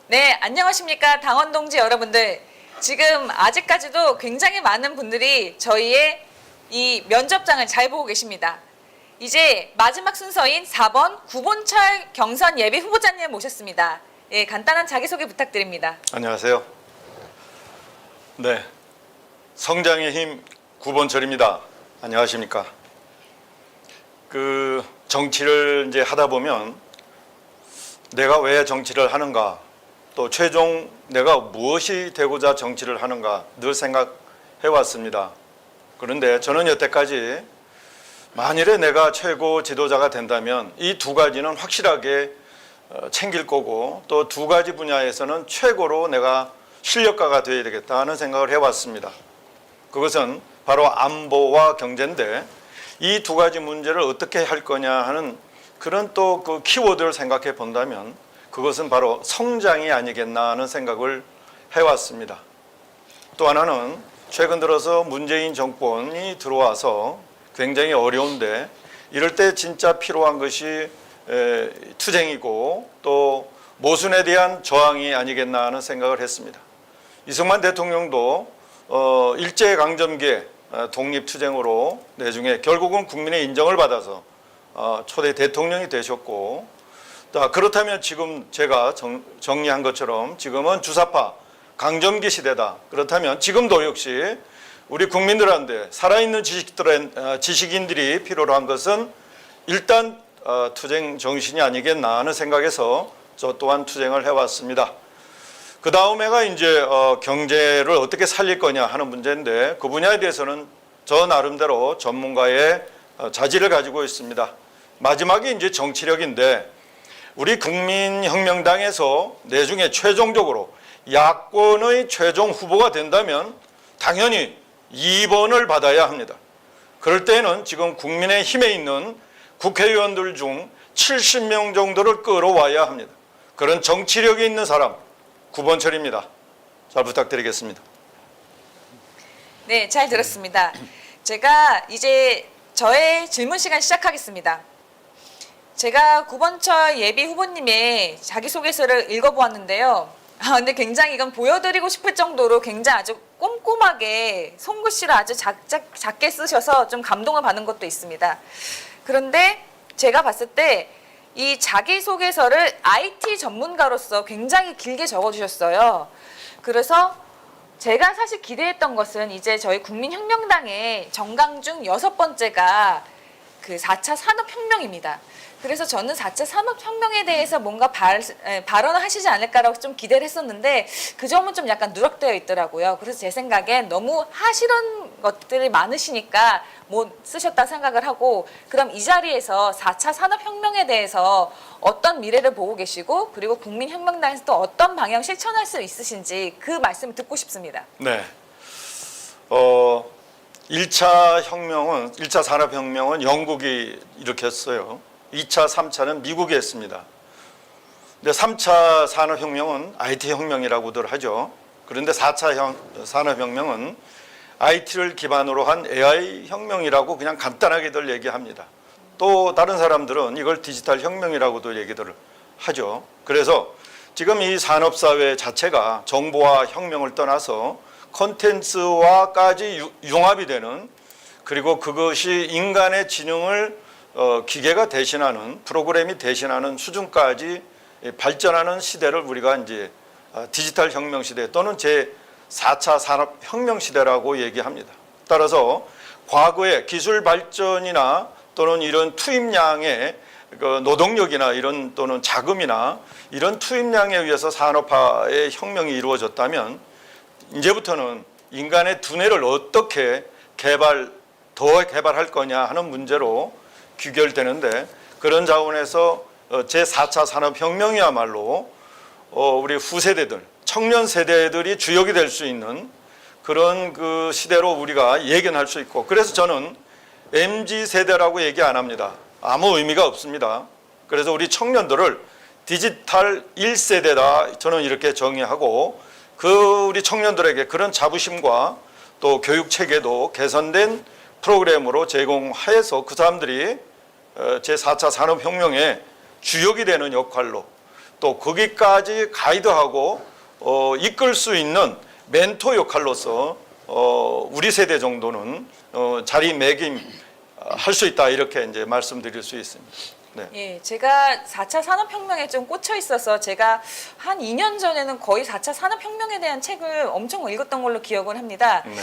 네, 안녕하십니까 당원 동지 여러분들. 지금 아직까지도 굉장히 많은 분들이 저희의 이 면접장을 잘 보고 계십니다. 이제 마지막 순서인 4번 구본철 경선 예비 후보자님 모셨습니다. 예, 간단한 자기소개 부탁드립니다. 안녕하세요. 네, 성장의 힘 구본철입니다. 안녕하십니까. 정치를 이제 하다 보면 내가 왜 정치를 하는가, 또 최종 내가 무엇이 되고자 정치를 하는가 늘 생각해 왔습니다. 그런데 저는 여태까지 만일에 내가 최고 지도자가 된다면 이 두 가지는 확실하게 챙길 거고, 또 두 가지 분야에서는 최고로 내가 실력가가 되어야 되겠다 하는 생각을 해왔습니다. 그것은 바로 안보와 경제인데, 이 두 가지 문제를 어떻게 할 거냐 하는 그런 또 그 키워드를 생각해 본다면 그것은 바로 성장이 아니겠나 하는 생각을 해왔습니다. 또 하나는 최근 들어서 문재인 정권이 들어와서 굉장히 어려운데, 이럴 때 진짜 필요한 것이 투쟁이고 또 모순에 대한 저항이 아니겠나 하는 생각을 했습니다. 이승만 대통령도 일제강점기에 독립투쟁으로 내중에 결국은 국민의 인정을 받아서 초대 대통령이 되셨고, 그렇다면 지금 제가 정리한 것처럼 지금은 주사파 강점기 시대다. 그렇다면 지금도 역시 우리 국민들한테 살아있는 지식인들이 필요로 한 것은 일단 투쟁 정신이 아니겠나 하는 생각에서 저 또한 투쟁을 해왔습니다. 그 다음에가 이제 경제를 어떻게 살릴 거냐 하는 문제인데, 그 분야에 대해서는 저 나름대로 전문가의 자질을 가지고 있습니다. 마지막이 이제 정치력인데, 우리 국민혁명당에서 내중에 최종적으로 야권의 최종 후보가 된다면 당연히 2번을 받아야 합니다. 그럴 때에는 지금 국민의힘에 있는 국회의원들 중 70명 정도를 끌어와야 합니다. 그런 정치력이 있는 사람, 구본철입니다. 잘 부탁드리겠습니다. 네, 잘 들었습니다. 제가 이제 저의 질문 시간 시작하겠습니다. 제가 구본철 예비 후보님의 자기소개서를 읽어보았는데요. 근데 굉장히 이건 보여드리고 싶을 정도로 굉장히 아주 꼼꼼하게 손글씨를 아주 작게 쓰셔서 좀 감동을 받은 것도 있습니다. 그런데 제가 봤을 때 이 자기소개서를 IT 전문가로서 굉장히 길게 적어주셨어요. 그래서 제가 사실 기대했던 것은 이제 저희 국민혁명당의 정강 중 6번째가 그 4차 산업혁명입니다. 그래서 저는 4차 산업혁명에 대해서 뭔가 발언을 하시지 않을까라고 좀 기대를 했었는데, 그 점은 좀 약간 누락되어 있더라고요. 그래서 제 생각엔 너무 하시는 것들이 많으시니까 못 쓰셨다 생각을 하고, 그럼 이 자리에서 4차 산업혁명에 대해서 어떤 미래를 보고 계시고, 그리고 국민혁명당에서 또 어떤 방향 실천할 수 있으신지 그 말씀을 듣고 싶습니다. 네. 1차 산업혁명은 영국이 일으켰어요. 2차, 3차는 미국이 했습니다. 근데 3차 산업혁명은 IT 혁명이라고들 하죠. 그런데 4차 산업혁명은 IT를 기반으로 한 AI 혁명이라고 그냥 간단하게들 얘기합니다. 또 다른 사람들은 이걸 디지털 혁명이라고도 얘기들 하죠. 그래서 지금 이 산업사회 자체가 정보화 혁명을 떠나서 콘텐츠와까지 융합이 되는, 그리고 그것이 인간의 지능을 기계가 대신하는, 프로그램이 대신하는 수준까지 발전하는 시대를 우리가 이제 디지털 혁명 시대 또는 제4차 산업혁명 시대라고 얘기합니다. 따라서 과거의 기술 발전이나 또는 이런 투입량의 노동력이나 이런 또는 자금이나 이런 투입량에 의해서 산업화의 혁명이 이루어졌다면, 이제부터는 인간의 두뇌를 어떻게 더 개발할 거냐 하는 문제로 귀결되는데, 그런 차원에서 제4차 산업혁명이야말로 우리 후세대들, 청년 세대들이 주역이 될 수 있는 그런 그 시대로 우리가 예견할 수 있고, 그래서 저는 MZ세대라고 얘기 안 합니다. 아무 의미가 없습니다. 그래서 우리 청년들을 디지털 1세대다 저는 이렇게 정의하고, 그 우리 청년들에게 그런 자부심과 또 교육 체계도 개선된 프로그램으로 제공하여서 그 사람들이 제4차 산업혁명의 주역이 되는 역할로, 또 거기까지 가이드하고 이끌 수 있는 멘토 역할로서 우리 세대 정도는 자리매김할 수 있다 이렇게 이제 말씀드릴 수 있습니다. 네. 예, 제가 4차 산업혁명에 좀 꽂혀 있어서 제가 한 2년 전에는 거의 4차 산업혁명에 대한 책을 엄청 읽었던 걸로 기억을 합니다. 네.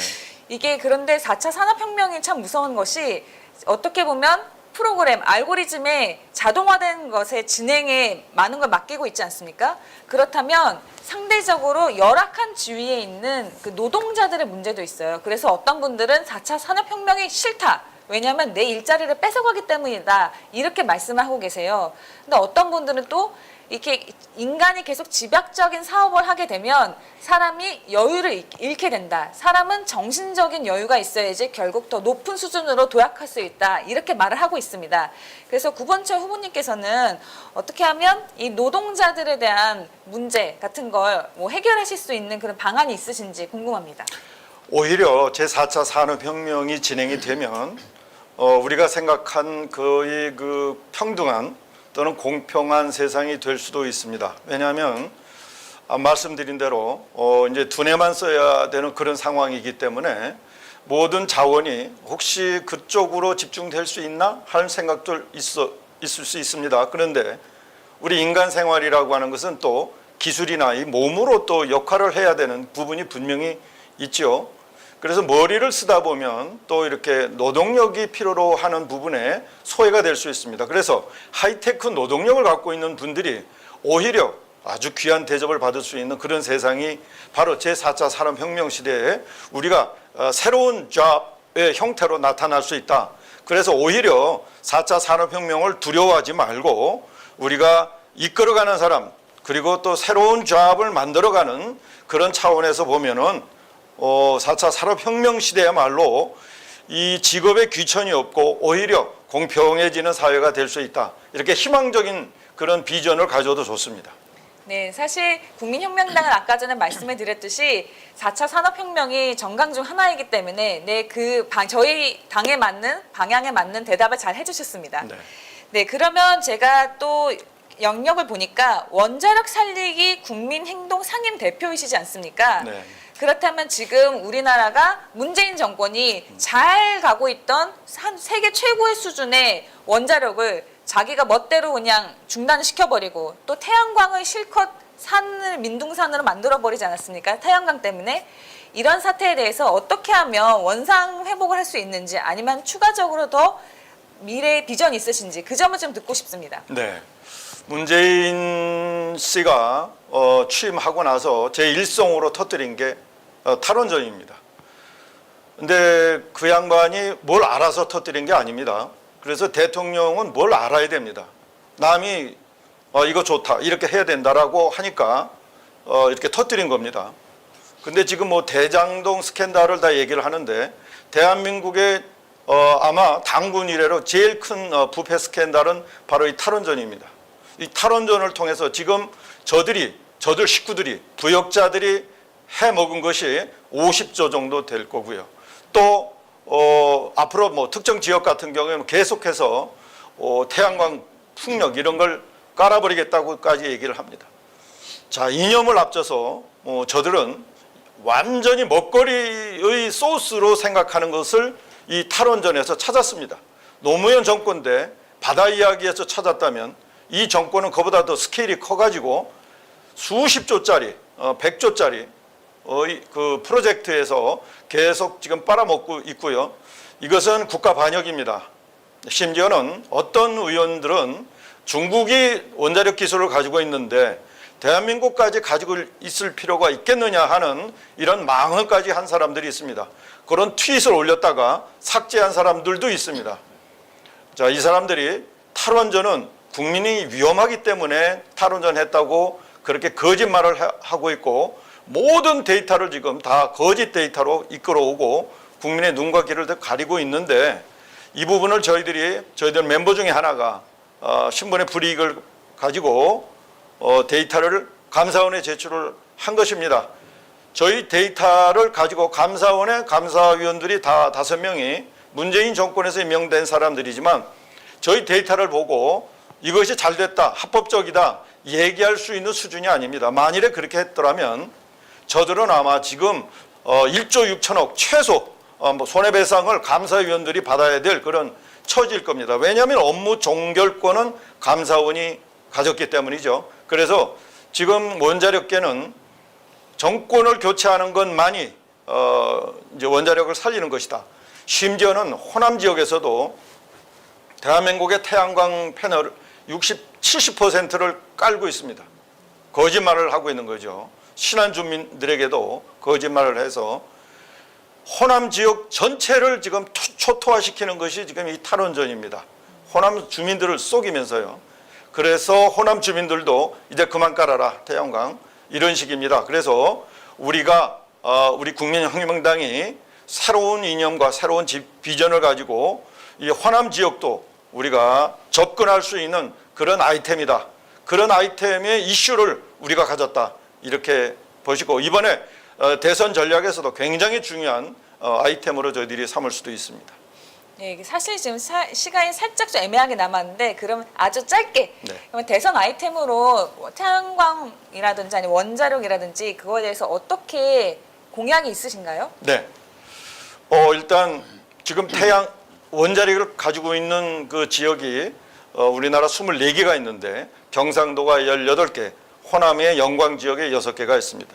이게 그런데 4차 산업혁명이 참 무서운 것이 어떻게 보면 프로그램, 알고리즘의 자동화된 것의 진행에 많은 걸 맡기고 있지 않습니까? 그렇다면 상대적으로 열악한 지위에 있는 그 노동자들의 문제도 있어요. 그래서 어떤 분들은 4차 산업혁명이 싫다. 왜냐하면 내 일자리를 뺏어가기 때문이다. 이렇게 말씀을 하고 계세요. 근데 어떤 분들은 또 이렇게 인간이 계속 집약적인 사업을 하게 되면 사람이 여유를 잃게 된다. 사람은 정신적인 여유가 있어야지 결국 더 높은 수준으로 도약할 수 있다. 이렇게 말을 하고 있습니다. 그래서 구본철 후보님께서는 어떻게 하면 이 노동자들에 대한 문제 같은 걸 뭐 해결하실 수 있는 그런 방안이 있으신지 궁금합니다. 오히려 제4차 산업혁명이 진행이 되면 우리가 생각한 거의 그 평등한 또는 공평한 세상이 될 수도 있습니다. 왜냐하면 말씀드린 대로 이제 두뇌만 써야 되는 그런 상황이기 때문에 모든 자원이 혹시 그쪽으로 집중될 수 있나 하는 생각도 있을 수 있습니다. 그런데 우리 인간 생활이라고 하는 것은 또 기술이나 이 몸으로 또 역할을 해야 되는 부분이 분명히 있죠. 그래서 머리를 쓰다 보면 또 이렇게 노동력이 필요로 하는 부분에 소외가 될 수 있습니다. 그래서 하이테크 노동력을 갖고 있는 분들이 오히려 아주 귀한 대접을 받을 수 있는 그런 세상이 바로 제4차 산업혁명 시대에 우리가 새로운 잡의 형태로 나타날 수 있다. 그래서 오히려 4차 산업혁명을 두려워하지 말고 우리가 이끌어가는 사람 그리고 또 새로운 잡을 만들어가는 그런 차원에서 보면은 4차 산업혁명 시대야말로 이 직업에 귀천이 없고 오히려 공평해지는 사회가 될 수 있다. 이렇게 희망적인 그런 비전을 가져도 좋습니다. 네, 사실 국민혁명당은 아까 전에 말씀해 드렸듯이 4차 산업혁명이 정강 중 하나이기 때문에 저희 당에 맞는 방향에 맞는 대답을 잘 해주셨습니다. 네. 네, 그러면 제가 또 영역을 보니까 원자력 살리기 국민행동 상임 대표이시지 않습니까? 네. 그렇다면 지금 우리나라가 문재인 정권이 잘 가고 있던 한 세계 최고의 수준의 원자력을 자기가 멋대로 그냥 중단을 시켜버리고 또 태양광을 실컷 산을 민둥산으로 만들어버리지 않았습니까? 태양광 때문에. 이런 사태에 대해서 어떻게 하면 원상 회복을 할 수 있는지 아니면 추가적으로 더 미래의 비전이 있으신지 그 점을 좀 듣고 싶습니다. 네. 문재인 씨가 취임하고 나서 제1성으로 터뜨린 게 탈원전입니다. 근데 그 양반이 뭘 알아서 터뜨린 게 아닙니다. 그래서 대통령은 뭘 알아야 됩니다. 남이 이거 좋다 이렇게 해야 된다라고 하니까 이렇게 터뜨린 겁니다. 근데 지금 뭐 대장동 스캔들을 다 얘기를 하는데 대한민국의 아마 당군 이래로 제일 큰 부패 스캔들은 바로 이 탈원전입니다. 이 탈원전을 통해서 지금 저들 식구들이 부역자들이 해먹은 것이 50조 정도 될 거고요. 또 앞으로 뭐 특정 지역 같은 경우에는 계속해서 태양광 풍력 이런 걸 깔아버리겠다고까지 얘기를 합니다. 자, 이념을 앞서서 저들은 완전히 먹거리의 소스로 생각하는 것을 이 탈원전에서 찾았습니다. 노무현 정권 때 바다 이야기에서 찾았다면 이 정권은 그보다 더 스케일이 커가지고 수십 조짜리, 100조짜리 그 프로젝트에서 계속 지금 빨아먹고 있고요. 이것은 국가 반역입니다. 심지어는 어떤 의원들은 중국이 원자력 기술을 가지고 있는데 대한민국까지 가지고 있을 필요가 있겠느냐 하는 이런 망언까지 한 사람들이 있습니다. 그런 트윗을 올렸다가 삭제한 사람들도 있습니다. 자, 이 사람들이 탈원전은 국민이 위험하기 때문에 탈원전했다고 그렇게 거짓말을 하고 있고 모든 데이터를 지금 다 거짓 데이터로 이끌어오고 국민의 눈과 귀를 가리고 있는데 이 부분을 저희들 멤버 중에 하나가 신분의 불이익을 가지고 데이터를 감사원에 제출을 한 것입니다. 저희 데이터를 가지고 감사원의 감사위원들이 다 5명이 문재인 정권에서 임명된 사람들이지만 저희 데이터를 보고 이것이 잘 됐다, 합법적이다 얘기할 수 있는 수준이 아닙니다. 만일에 그렇게 했더라면 저들은 아마 지금 1조 6천억 최소 뭐 손해배상을 감사위원들이 받아야 될 그런 처지일 겁니다. 왜냐하면 업무 종결권은 감사원이 가졌기 때문이죠. 그래서 지금 원자력계는 정권을 교체하는 것만이 이제 원자력을 살리는 것이다. 심지어는 호남 지역에서도 대한민국의 태양광 패널 70%를 깔고 있습니다. 거짓말을 하고 있는 거죠. 신안 주민들에게도 거짓말을 해서 호남 지역 전체를 지금 초토화시키는 것이 지금 이 탈원전입니다. 호남 주민들을 속이면서요. 그래서 호남 주민들도 이제 그만 깔아라 태양광 이런 식입니다. 그래서 우리가 우리 국민혁명당이 새로운 이념과 새로운 비전을 가지고 이 호남 지역도 우리가 접근할 수 있는 그런 아이템이다. 그런 아이템의 이슈를 우리가 가졌다. 이렇게 보시고 이번에 대선 전략에서도 굉장히 중요한 아이템으로 저희들이 삼을 수도 있습니다. 네, 사실 지금 시간이 살짝 좀 애매하게 남았는데 그럼 아주 짧게 네. 그러면 대선 아이템으로 태양광이라든지 아니 원자력이라든지 그거에 대해서 어떻게 공약이 있으신가요? 네. 일단 지금 원자력을 가지고 있는 그 지역이 우리나라 24개가 있는데 경상도가 18개, 호남의 영광 지역에 6개가 있습니다.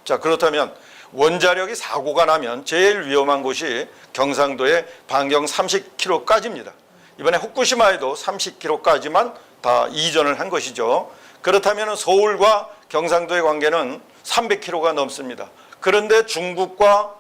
자, 그렇다면 원자력이 사고가 나면 제일 위험한 곳이 경상도의 반경 30km까지입니다. 이번에 후쿠시마에도 30km까지만 다 이전을 한 것이죠. 그렇다면 서울과 경상도의 관계는 300km가 넘습니다. 그런데 중국과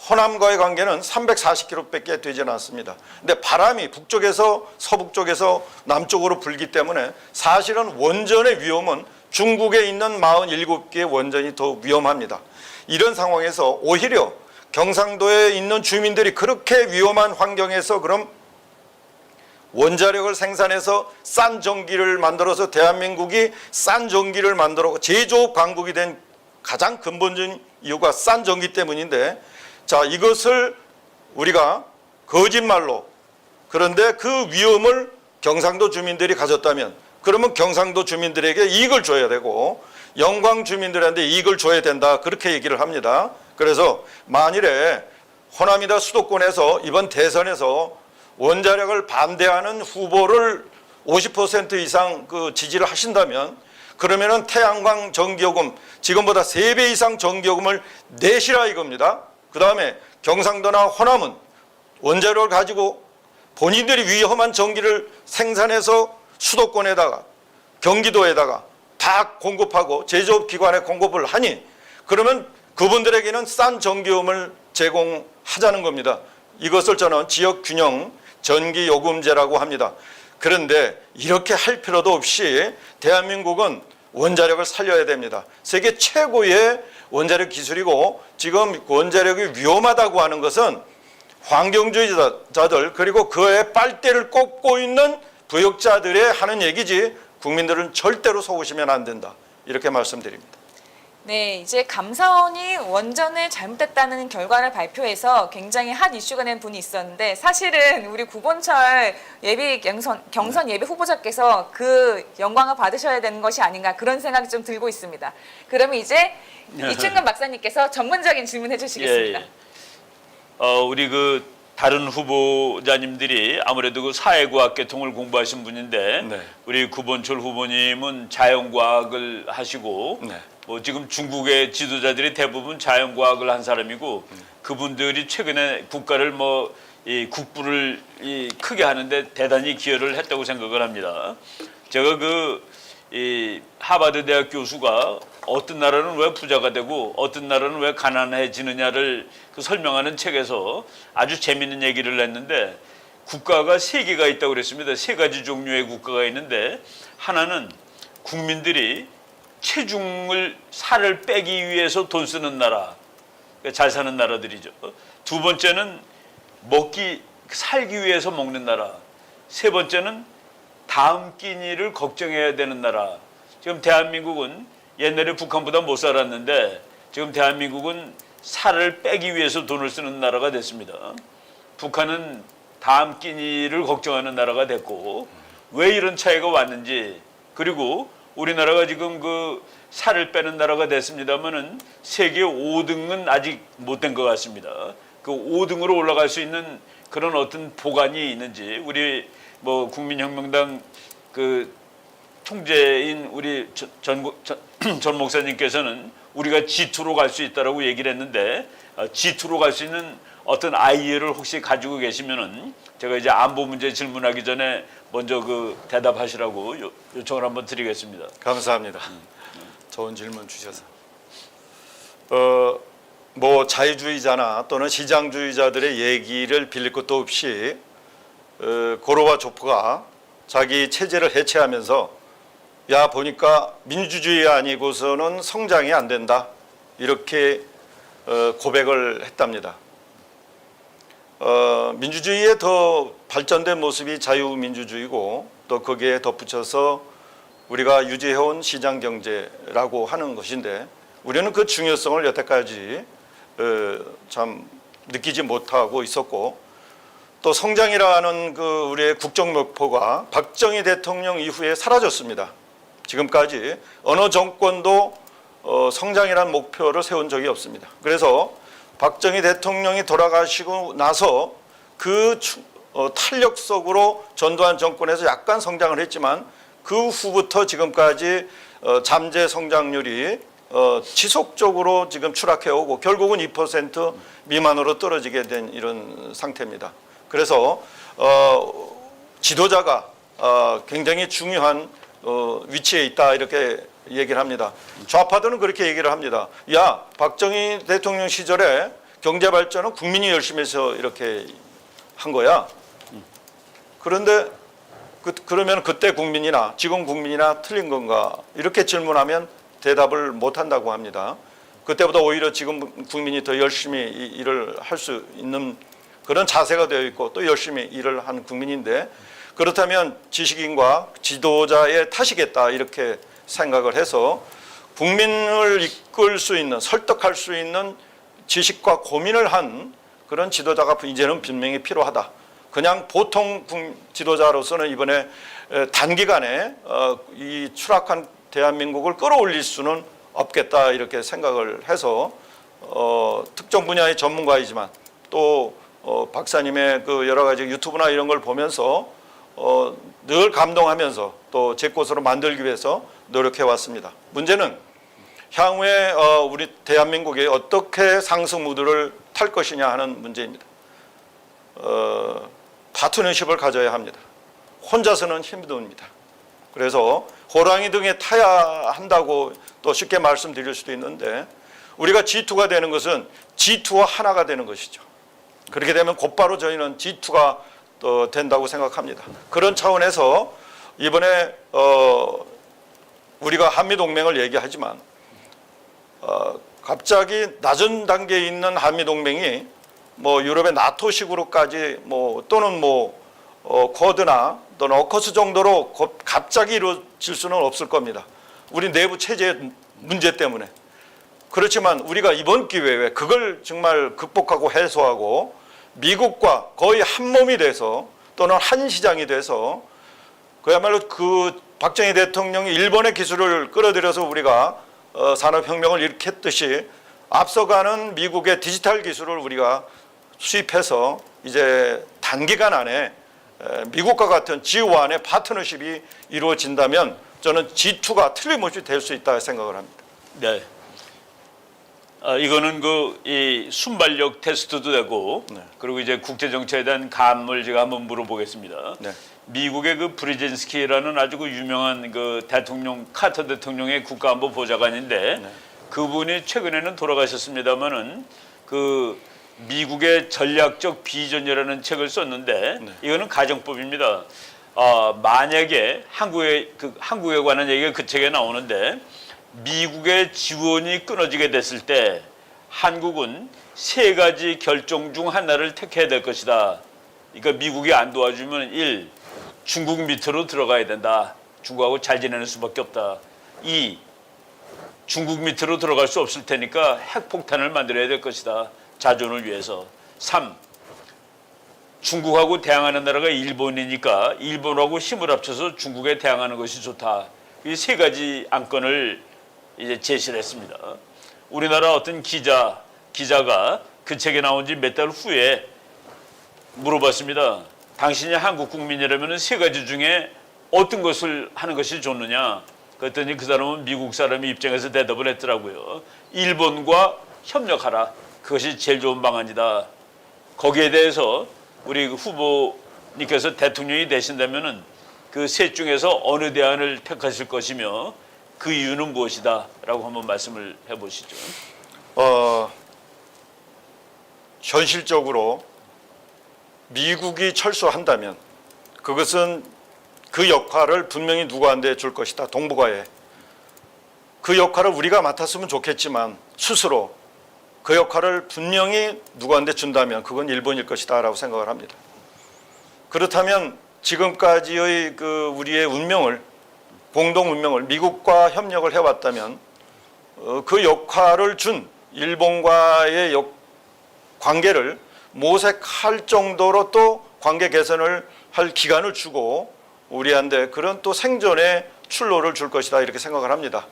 호남과의 관계는 340km밖에 되지는 않습니다. 근데 바람이 북쪽에서 서북쪽에서 남쪽으로 불기 때문에 사실은 원전의 위험은 중국에 있는 47개의 원전이 더 위험합니다. 이런 상황에서 오히려 경상도에 있는 주민들이 그렇게 위험한 환경에서 그럼 원자력을 생산해서 싼 전기를 만들어서 대한민국이 싼 전기를 만들어 제조업 강국이 된 가장 근본적인 이유가 싼 전기 때문인데 자, 이것을 우리가 거짓말로 그런데 그 위험을 경상도 주민들이 가졌다면 그러면 경상도 주민들에게 이익을 줘야 되고 영광 주민들한테 이익을 줘야 된다 그렇게 얘기를 합니다. 그래서 만일에 호남이나 수도권에서 이번 대선에서 원자력을 반대하는 후보를 50% 이상 그 지지를 하신다면 그러면은 태양광 전기요금 지금보다 3배 이상 전기요금을 내시라 이겁니다. 그 다음에 경상도나 호남은 원자력을 가지고 본인들이 위험한 전기를 생산해서 수도권에다가 경기도에다가 다 공급하고 제조업 기관에 공급을 하니 그러면 그분들에게는 싼 전기요금을 제공하자는 겁니다. 이것을 저는 지역균형 전기요금제라고 합니다. 그런데 이렇게 할 필요도 없이 대한민국은 원자력을 살려야 됩니다. 세계 최고의 원자력 기술이고 지금 원자력이 위험하다고 하는 것은 환경주의자들 그리고 그의 빨대를 꼽고 있는 부역자들의 하는 얘기지 국민들은 절대로 속으시면 안 된다. 이렇게 말씀드립니다. 네, 이제 감사원이 원전을 잘못했다는 결과를 발표해서 굉장히 핫 이슈가 된 분이 있었는데 사실은 우리 구본철 예비 경선 예비 후보자께서 그 영광을 받으셔야 되는 것이 아닌가 그런 생각이 좀 들고 있습니다. 그러면 이제 이춘근 박사님께서 전문적인 질문해 주시겠습니다. 우리 그 다른 후보자님들이 아무래도 그 사회과학 계통을 공부하신 분인데 네. 우리 구본철 후보님은 자연과학을 하시고 네. 뭐 지금 중국의 지도자들이 대부분 자연과학을 한 사람이고 그분들이 최근에 국가를 뭐 이 국부를 크게 하는데 대단히 기여를 했다고 생각을 합니다. 제가 이 하버드 대학 교수가 어떤 나라는 왜 부자가 되고 어떤 나라는 왜 가난해지느냐를 그 설명하는 책에서 아주 재미있는 얘기를 했는데 국가가 3개가 있다고 그랬습니다. 3가지 종류의 국가가 있는데 하나는 국민들이 살을 빼기 위해서 돈 쓰는 나라, 그러니까 잘 사는 나라들이죠. 두 번째는 살기 위해서 먹는 나라. 세 번째는 다음 끼니를 걱정해야 되는 나라. 지금 대한민국은 옛날에 북한보다 못 살았는데 지금 대한민국은 살을 빼기 위해서 돈을 쓰는 나라가 됐습니다. 북한은 다음 끼니를 걱정하는 나라가 됐고 왜 이런 차이가 왔는지 그리고 우리나라가 지금 그 살을 빼는 나라가 됐습니다만은 세계 5등은 아직 못 된 것 같습니다. 그 5등으로 올라갈 수 있는 그런 어떤 보관이 있는지 우리 뭐 국민혁명당 그 통제인 우리 전 목사님께서는 우리가 G2로 갈 수 있다라고 얘기를 했는데 G2로 갈 수 있는 어떤 아이디어를 혹시 가지고 계시면은 제가 이제 안보 문제 질문하기 전에 먼저 그 대답하시라고 요청을 한번 드리겠습니다. 감사합니다. 좋은 질문 주셔서. 뭐 자유주의자나 또는 시장주의자들의 얘기를 빌릴 것도 없이 고로와 조프가 자기 체제를 해체하면서 야 보니까 민주주의 아니고서는 성장이 안 된다 이렇게 고백을 했답니다. 민주주의의 더 발전된 모습이 자유민주주의고 또 거기에 덧붙여서 우리가 유지해온 시장경제라고 하는 것인데 우리는 그 중요성을 여태까지 참 느끼지 못하고 있었고 또 성장이라는 그 우리의 국정 목표가 박정희 대통령 이후에 사라졌습니다. 지금까지 어느 정권도 성장이라는 목표를 세운 적이 없습니다. 그래서 박정희 대통령이 돌아가시고 나서 그 탄력 속으로 전두환 정권에서 약간 성장을 했지만 그 후부터 지금까지 잠재 성장률이 지속적으로 지금 추락해 오고 결국은 2% 미만으로 떨어지게 된 이런 상태입니다. 그래서 지도자가 굉장히 중요한 위치에 있다 이렇게 얘기를 합니다. 좌파들은 그렇게 얘기를 합니다. 야, 박정희 대통령 시절에 경제 발전은 국민이 열심히 해서 이렇게 한 거야. 그런데 그러면 그때 국민이나 지금 국민이나 틀린 건가? 이렇게 질문하면 대답을 못 한다고 합니다. 그때보다 오히려 지금 국민이 더 열심히 일을 할 수 있는 그런 자세가 되어 있고 또 열심히 일을 한 국민인데 그렇다면 지식인과 지도자의 탓이겠다 이렇게 생각을 해서 국민을 이끌 수 있는 설득할 수 있는 지식과 고민을 한 그런 지도자가 이제는 분명히 필요하다. 그냥 보통 지도자로서는 이번에 단기간에 이 추락한 대한민국을 끌어올릴 수는 없겠다 이렇게 생각을 해서 특정 분야의 전문가이지만 또 박사님의 그 여러 가지 유튜브나 이런 걸 보면서 늘 감동하면서 또 제 것으로 만들기 위해서 노력해 왔습니다. 문제는 향후에 우리 대한민국이 어떻게 상승 무드를 탈 것이냐 하는 문제입니다. 파트너십을 가져야 합니다. 혼자서는 힘듭니다. 그래서 호랑이 등에 타야 한다고 또 쉽게 말씀드릴 수도 있는데 우리가 G2가 되는 것은 G2와 하나가 되는 것이죠. 그렇게 되면 곧바로 저희는 G2가 된다고 생각합니다. 그런 차원에서 이번에 우리가 한미동맹을 얘기하지만 갑자기 낮은 단계에 있는 한미동맹이 뭐 유럽의 나토식으로까지 또는 쿼드나 또는 어커스 정도로 갑자기 이루어질 수는 없을 겁니다. 우리 내부 체제의 문제 때문에. 그렇지만 우리가 이번 기회에 그걸 정말 극복하고 해소하고 미국과 거의 한 몸이 돼서 또는 한 시장이 돼서 그야말로 그 박정희 대통령이 일본의 기술을 끌어들여서 우리가 산업혁명을 일으켰듯이 앞서가는 미국의 디지털 기술을 우리가 수입해서 이제 단기간 안에 미국과 같은 G1의 파트너십이 이루어진다면 저는 G2가 틀림없이 될 수 있다 생각을 합니다. 네. 이거는 이 순발력 테스트도 되고 네. 그리고 이제 국제 정치에 대한 감을 제가 한번 물어보겠습니다. 네. 미국의 그 브리젠스키라는 아주 그 유명한 그 대통령 카터 대통령의 국가안보 보좌관인데 네. 그분이 최근에는 돌아가셨습니다만은 그 미국의 전략적 비전이라는 책을 썼는데 네. 이거는 가정법입니다. 만약에 한국에 관한 얘기가 그 책에 나오는데 미국의 지원이 끊어지게 됐을 때 한국은 세 가지 결정 중 하나를 택해야 될 것이다. 그러니까 미국이 안 도와주면 1. 중국 밑으로 들어가야 된다. 중국하고 잘 지내는 수밖에 없다. 2. 중국 밑으로 들어갈 수 없을 테니까 핵폭탄을 만들어야 될 것이다. 자존을 위해서. 3. 중국하고 대항하는 나라가 일본이니까 일본하고 힘을 합쳐서 중국에 대항하는 것이 좋다. 이 세 가지 안건을 이제 제시를 했습니다. 우리나라 어떤 기자가 그 책에 나온 지 몇 달 후에 물어봤습니다. 당신이 한국 국민이라면 세 가지 중에 어떤 것을 하는 것이 좋느냐? 그랬더니 그 사람은 미국 사람의 입장에서 대답을 했더라고요. 일본과 협력하라. 그것이 제일 좋은 방안이다. 거기에 대해서 우리 후보님께서 대통령이 되신다면은 그 셋 중에서 어느 대안을 택하실 것이며 그 이유는 무엇이다? 라고 한번 말씀을 해보시죠. 현실적으로 미국이 철수한다면 그것은 그 역할을 분명히 누구한테 줄 것이다. 동북아에. 그 역할을 우리가 맡았으면 좋겠지만 스스로 그 역할을 분명히 누구한테 준다면 그건 일본일 것이다 라고 생각을 합니다. 그렇다면 지금까지의 그 우리의 운명을, 공동 운명을 미국과 협력을 해왔다면 그 역할을 준 일본과의 관계를 모색할 정도로 또 관계 개선을 할 기간을 주고 우리한테 그런 또 생존의 출로를 줄 것이다 이렇게 생각을 합니다.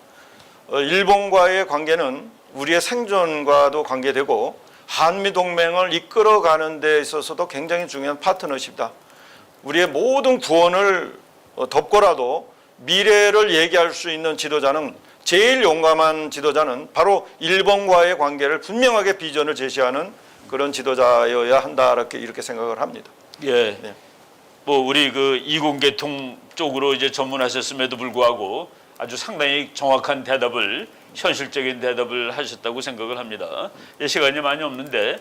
일본과의 관계는 우리의 생존과도 관계되고 한미동맹을 이끌어가는 데 있어서도 굉장히 중요한 파트너십이다. 우리의 모든 구원을 덮고라도 미래를 얘기할 수 있는 지도자는, 제일 용감한 지도자는 바로 일본과의 관계를 분명하게 비전을 제시하는 그런 지도자여야 한다 이렇게 생각을 합니다. 예. 네. 뭐 우리 그 이공계통 쪽으로 이제 전문하셨음에도 불구하고 아주 상당히 정확한 대답을, 현실적인 대답을 하셨다고 생각을 합니다. 시간이 많이 없는데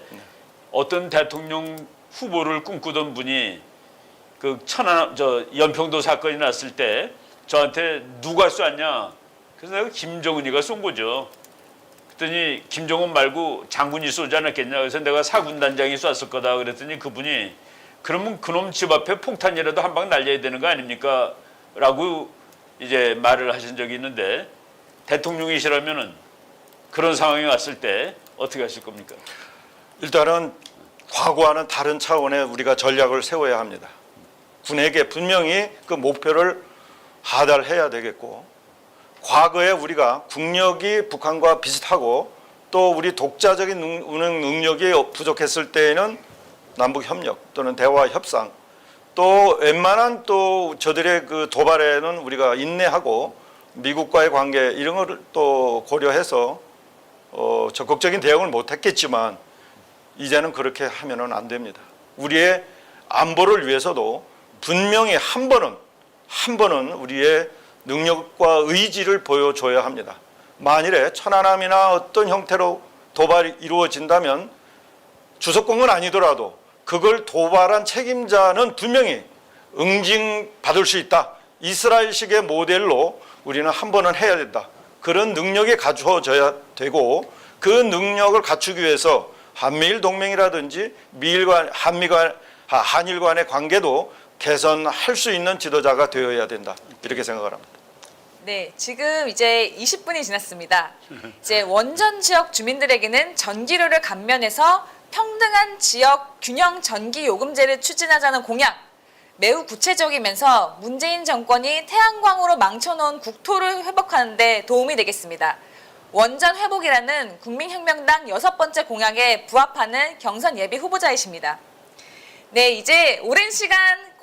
어떤 대통령 후보를 꿈꾸던 분이 그 연평도 사건이 났을 때 저한테 누가 쐈냐? 그래서 내가 김정은이가 쏜 거죠. 그랬더니 김정은 말고 장군이 쏘지 않았겠냐? 그래서 내가 사군단장이 쐈을 거다. 그랬더니 그분이 그러면 그놈 집 앞에 폭탄이라도 한 방 날려야 되는 거 아닙니까? 라고 이제 말을 하신 적이 있는데 대통령이시라면은 그런 상황이 왔을 때 어떻게 하실 겁니까? 일단은 과거와는 다른 차원의 우리가 전략을 세워야 합니다. 군에게 분명히 그 목표를 하달해야 되겠고, 과거에 우리가 국력이 북한과 비슷하고 또 우리 독자적인 운영 능력이 부족했을 때에는 남북 협력 또는 대화 협상, 또 웬만한 또 저들의 그 도발에는 우리가 인내하고 미국과의 관계 이런 걸 또 고려해서 적극적인 대응을 못했겠지만 이제는 그렇게 하면은 안 됩니다. 우리의 안보를 위해서도 분명히 한 번은 우리의 능력과 의지를 보여줘야 합니다. 만일에 천안함이나 어떤 형태로 도발이 이루어진다면 주석공은 아니더라도 그걸 도발한 책임자는 분명히 응징받을 수 있다. 이스라엘식의 모델로 우리는 한 번은 해야 된다. 그런 능력이 갖춰져야 되고, 그 능력을 갖추기 위해서 한미일 동맹이라든지 한일 간의 관계도 개선할 수 있는 지도자가 되어야 된다. 이렇게 생각을 합니다. 네, 지금 이제 20분이 지났습니다. 이제 원전 지역 주민들에게는 전기료를 감면해서 평등한 지역 균형 전기 요금제를 추진하자는 공약, 매우 구체적이면서 문재인 정권이 태양광으로 망쳐놓은 국토를 회복하는 데 도움이 되겠습니다. 원전 회복이라는 국민혁명당 6번째 공약에 부합하는 경선 예비 후보자이십니다. 네, 이제 오랜 시간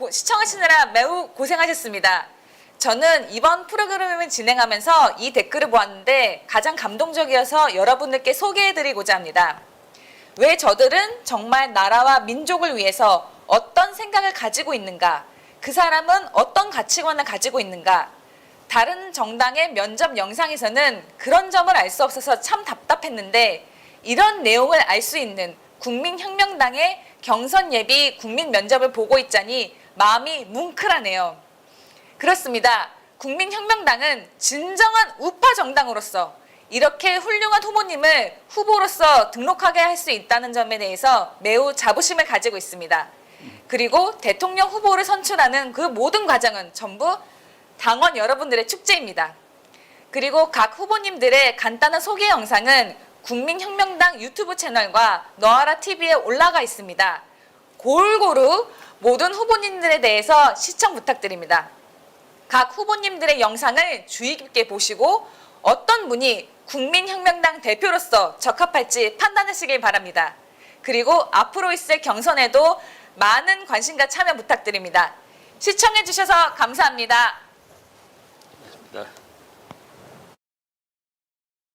시청하시느라 매우 고생하셨습니다. 저는 이번 프로그램을 진행하면서 이 댓글을 보았는데 가장 감동적이어서 여러분들께 소개해드리고자 합니다. 왜 저들은 정말 나라와 민족을 위해서 어떤 생각을 가지고 있는가? 그 사람은 어떤 가치관을 가지고 있는가? 다른 정당의 면접 영상에서는 그런 점을 알 수 없어서 참 답답했는데, 이런 내용을 알 수 있는 국민혁명당의 경선 예비 국민 면접을 보고 있자니 마음이 뭉클하네요. 그렇습니다. 국민혁명당은 진정한 우파 정당으로서 이렇게 훌륭한 후보님을 후보로서 등록하게 할 수 있다는 점에 대해서 매우 자부심을 가지고 있습니다. 그리고 대통령 후보를 선출하는 그 모든 과정은 전부 당원 여러분들의 축제입니다. 그리고 각 후보님들의 간단한 소개 영상은 국민혁명당 유튜브 채널과 너하라 TV에 올라가 있습니다. 골고루 모든 후보님들에 대해서 시청 부탁드립니다. 각 후보님들의 영상을 주의 깊게 보시고 어떤 분이 국민혁명당 대표로서 적합할지 판단하시길 바랍니다. 그리고 앞으로 있을 경선에도 많은 관심과 참여 부탁드립니다. 시청해 주셔서 감사합니다. 네.